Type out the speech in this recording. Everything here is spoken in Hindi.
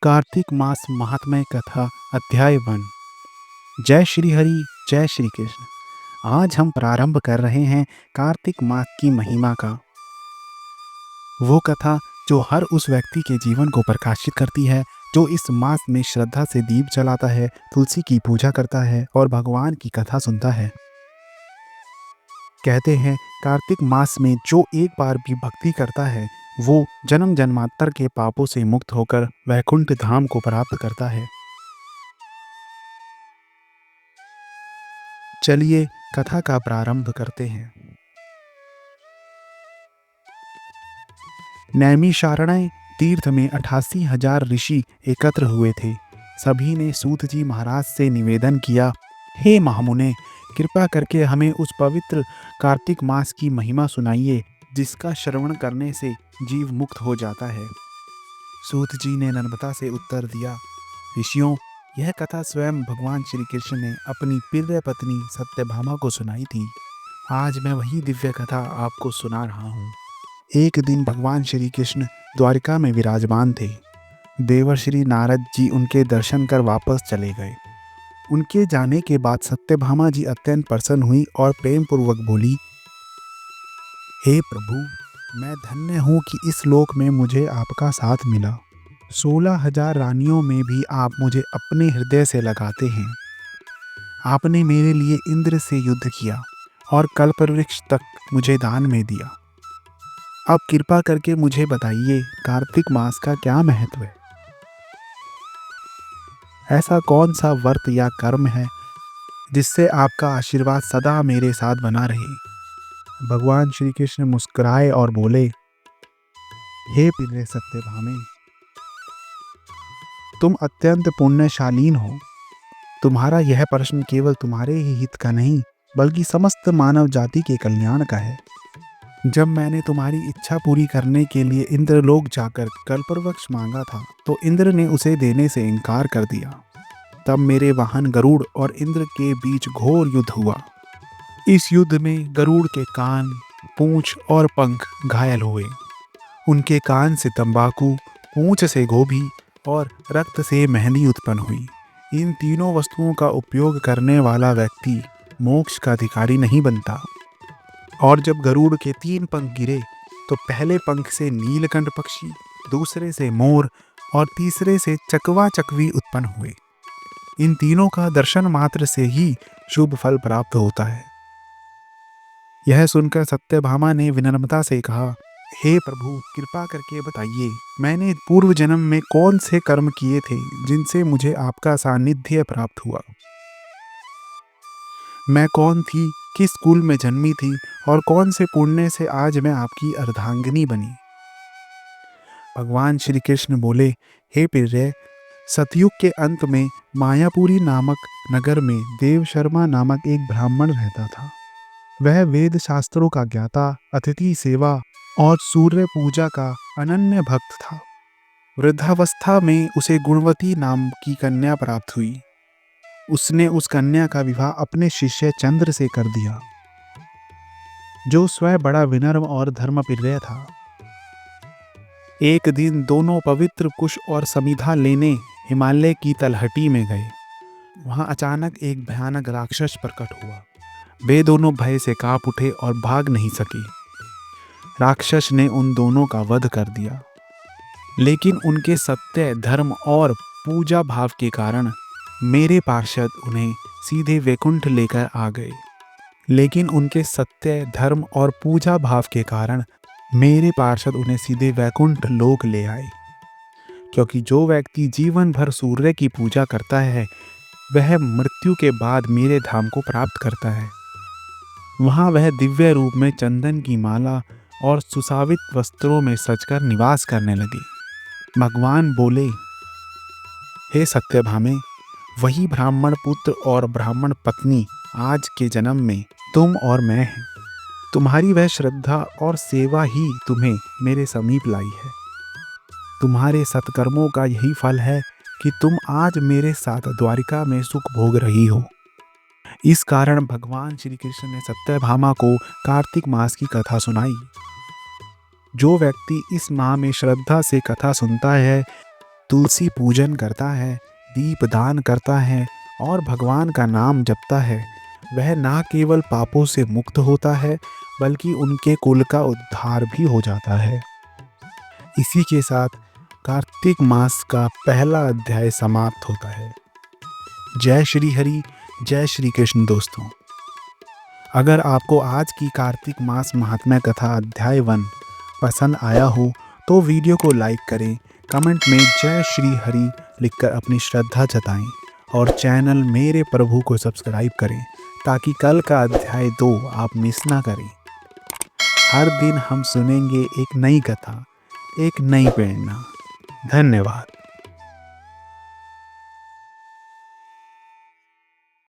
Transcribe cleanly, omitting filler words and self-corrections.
कार्तिक मास महात्म्य कथा अध्याय 1। जय श्री हरि, जय श्री कृष्ण। आज हम प्रारंभ कर रहे हैं कार्तिक मास की महिमा का। वो कथा जो हर उस व्यक्ति के जीवन को प्रकाशित करती है जो इस मास में श्रद्धा से दीप जलाता है, तुलसी की पूजा करता है और भगवान की कथा सुनता है। कहते हैं कार्तिक मास में जो एक बार भी भक्ति करता है वो जन्म जन्मांतर के पापों से मुक्त होकर वैकुंठ धाम को प्राप्त करता है। चलिए कथा का प्रारंभ करते हैं। नैमिषारण्य तीर्थ में 88,000 ऋषि एकत्र हुए थे। सभी ने सूत जी महाराज से निवेदन किया, हे महामुने, कृपा करके हमें उस पवित्र कार्तिक मास की महिमा सुनाइए जिसका श्रवण करने से जीव मुक्त हो जाता है। सूत जी ने नम्रता से उत्तर दिया, ऋषियों, यह कथा स्वयं भगवान श्री कृष्ण ने अपनी प्रिय पत्नी सत्यभामा को सुनाई थी। आज मैं वही दिव्य कथा आपको सुना रहा हूँ। एक दिन भगवान श्री कृष्ण द्वारिका में विराजमान थे। देवर्षि नारद जी उनके दर्शन कर वापस चले गए। उनके जाने के बाद सत्यभामा जी अत्यंत प्रसन्न हुई और प्रेम पूर्वक बोली, हे प्रभु, मैं धन्य हूँ कि इस लोक में मुझे आपका साथ मिला। 16,000 रानियों में भी आप मुझे अपने हृदय से लगाते हैं। आपने मेरे लिए इंद्र से युद्ध किया और कल्पवृक्ष तक मुझे दान में दिया। अब कृपा करके मुझे बताइए, कार्तिक मास का क्या महत्व है? ऐसा कौन सा व्रत या कर्म है जिससे आपका आशीर्वाद सदा मेरे साथ बना रहे? भगवान श्री कृष्ण मुस्कुराए और बोले, हे प्रिय सत्यभामे, तुम अत्यंत पुण्यशालीन हो। तुम्हारा यह प्रश्न केवल तुम्हारे ही हित का नहीं बल्कि समस्त मानव जाति के कल्याण का है। जब मैंने तुम्हारी इच्छा पूरी करने के लिए इंद्रलोक जाकर कल्पवृक्ष मांगा था तो इंद्र ने उसे देने से इनकार कर दिया। तब मेरे वाहन गरुड़ और इंद्र के बीच घोर युद्ध हुआ। इस युद्ध में गरुड़ के कान, पूंछ और पंख घायल हुए। उनके कान से तंबाकू, पूंछ से गोभी और रक्त से मेहंदी उत्पन्न हुई। इन तीनों वस्तुओं का उपयोग करने वाला व्यक्ति मोक्ष का अधिकारी नहीं बनता। और जब गरुड़ के 3 पंख गिरे तो पहले पंख से नीलकंठ पक्षी, दूसरे से मोर और तीसरे से चकवा चकवी उत्पन्न हुए। इन तीनों का दर्शन मात्र से ही शुभ फल प्राप्त होता है। यह सुनकर सत्यभामा ने विनम्रता से कहा, हे प्रभु, कृपा करके बताइए, मैंने पूर्व जन्म में कौन से कर्म किए थे जिनसे मुझे आपका सानिध्य प्राप्त हुआ? मैं कौन थी, किस कुल में जन्मी थी और कौन से पुण्य से आज मैं आपकी अर्धांगिनी बनी? भगवान श्री कृष्ण बोले, हे प्रिय, सतयुग के अंत में मायापुरी नामक नगर में देव शर्मा नामक एक ब्राह्मण रहता था। वह वेद शास्त्रों का ज्ञाता, अतिथि सेवा और सूर्य पूजा का अनन्य भक्त था। वृद्धावस्था में उसे गुणवती नाम की कन्या प्राप्त हुई। उसने उस कन्या का विवाह अपने शिष्य चंद्र से कर दिया, जो स्वयं बड़ा विनम्र और धर्मप्रिय था। एक दिन दोनों पवित्र कुश और समिधा लेने हिमालय की तलहटी में गए। वहां अचानक एक भयानक राक्षस प्रकट हुआ। वे दोनों भय से कांप उठे और भाग नहीं सके। राक्षस ने उन दोनों का वध कर दिया, लेकिन उनके सत्य, धर्म और पूजा भाव के कारण मेरे पार्षद उन्हें सीधे वैकुंठ लेकर आ गए। लेकिन उनके सत्य, धर्म और पूजा भाव के कारण मेरे पार्षद उन्हें सीधे वैकुंठ लोक ले आए। क्योंकि जो व्यक्ति जीवन भर सूर्य की पूजा करता है वह मृत्यु के बाद मेरे धाम को प्राप्त करता है। वहाँ वह दिव्य रूप में चंदन की माला और सुशोभित वस्त्रों में सजकर निवास करने लगे। भगवान बोले, हे सत्यभामे, वही ब्राह्मण पुत्र और ब्राह्मण पत्नी आज के जन्म में तुम और मैं हैं। तुम्हारी वह श्रद्धा और सेवा ही तुम्हें मेरे समीप लाई है। तुम्हारे सत्कर्मों का यही फल है कि तुम आज मेरे साथ द्वारिका में सुख भोग रही हो। इस कारण भगवान श्री कृष्ण ने सत्यभामा को कार्तिक मास की कथा सुनाई। जो व्यक्ति इस माह में श्रद्धा से कथा सुनता है तुलसी पूजन करता है, दीप दान करता है और भगवान का नाम जपता है, वह ना केवल पापों से मुक्त होता है बल्कि उनके कुल का उद्धार भी हो जाता है। इसी के साथ कार्तिक मास का पहला अध्याय समाप्त होता है। जय श्री हरि, जय श्री कृष्ण दोस्तों। अगर आपको आज की कार्तिक मास महात्म्य कथा अध्याय 1 पसंद आया हो तो वीडियो को लाइक करें, कमेंट में जय श्री हरि लिखकर अपनी श्रद्धा जताएं और चैनल मेरे प्रभु को सब्सक्राइब करें ताकि कल का अध्याय 2 आप मिस ना करें। हर दिन हम सुनेंगे एक नई कथा, एक नई प्रेरणा। धन्यवाद।